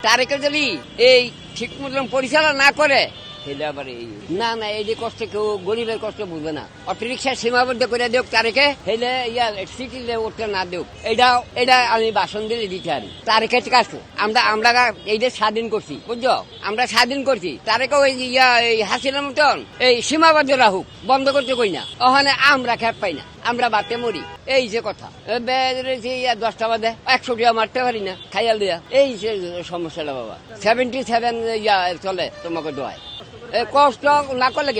তারেকের যদি এই ঠিক মতন পরিচালনা না করে না না এই যে কষ্ট কেউ গরিবের কষ্ট বুঝবে না। অটোরিক্সা সীমাবদ্ধ করে দেখ তারেকে হেলে সিটিতে উঠতে না দেখ। এটা আমি বাসন দিলে দিতে পারি। তারেকের কাছে আমরা এইটা স্বাধীন করছি, বুঝছো? আমরা স্বাধীন করছি। তারেকে ওই হাসিনার মতন এই সীমাবদ্ধ রাহুক, বন্ধ করতে কই না। ওখানে আমরা খেপ পাই না, আমরা বাতে মরি। এই যে কথা 10টা বাজে 100 টাকা মারতে পারি না খাইয়াল দিয়া। এই যে সমস্যাটা বাবা 77 চলে তোমাকে দোয়ায়। কষ্ট না করলে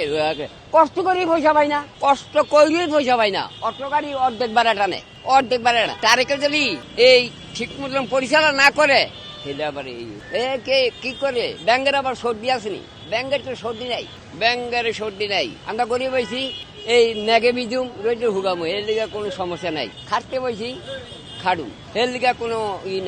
কষ্ট করেই পয়সা পাই না, কষ্ট করেই পয়সা পাই না। অটো গাড়ি অর্ধেক ভাড়া টানে, অর্ধেক ভাড়া না। তারেকের যদি এই ঠিক মতন পরিচালনা না করে কি করে ব্যাংকের আবার সর্দি আসেনি। ব্যাংকের তো সর্দি নাই, ব্যাংকের সর্দি নাই। আমরা গরিব হয়েছি, এই নেগে বিজুম রোজ হুগামো, এর লিগে কোনো সমস্যা নাই। খাটতে বসি খাড়ুম, এর লিগে কোনো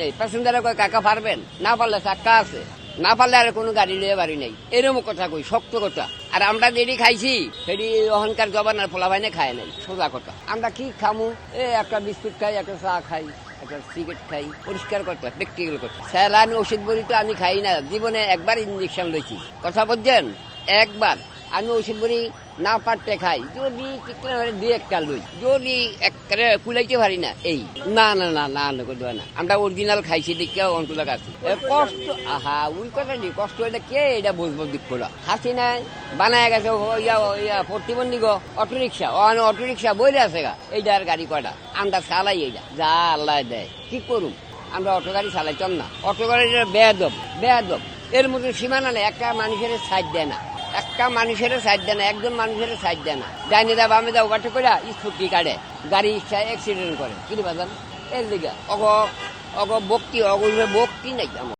নেই। প্যাসেঞ্জারে কয় কাকা পারবেন, না পারলে চাক্কা আছে, না পারলে আর কোনো গাড়ি লিয়ে বাড়ি নেই। এরকম কথা কই, শক্ত কথা। আর আমরা যেটি খাইছি সেটি অহংকার গভর্নর পোলা ভাইনে খায় নাই, সোজা কথা। আমরা কি খামু? একটা বিস্কুট খাই, একটা চা খাই, একটা সিগারেট খাই। পরিষ্কার করতে প্র্যাকটিক্যাল করতে। স্যালানি ওষুধ বড়ি তো আমি খাই না, জীবনে একবার ইঞ্জেকশন লইছি। কথা বলছেন? একবার আমি ওষুধ বড়ি না পারতে খাই, যদি 2-1টা লই, যদি কুলাইতে পারি না। এই না না না না না আমরা অরিজিনাল খাইছি দেখে অন্তত কাছে কষ্ট। আহা ওই কথা নেই, কষ্ট এটা কে এটা বুঝবো দিক করে। হাসি নাই বানায় গেছে প্রতিবন্ধী গো অটোরিক্সা, অটোরিক্সা বইলে আছে গা। এইটা আর গাড়ি কয়টা আমরা চালাই, এইটা যা আল্লাহ দেয়। কি করুম, আমরা অটো গাড়ি চালাইতাম না। অটো গাড়িটা বেয়াদব, বেয়াদব। এর মধ্যে সীমানা নেই, একটা মানুষের সাইড দেয় না, একটা মানুষের সাইড দেয় না, একজন মানুষের সাইড দেয় না। ডাইনে দা বামে দা ওভারটেক করে স্কুটি কাটে, গাড়ি ইচ্ছায় অ্যাক্সিডেন্ট করে। কি বাজান এর দিকে অগ বক্তি নাই আমার।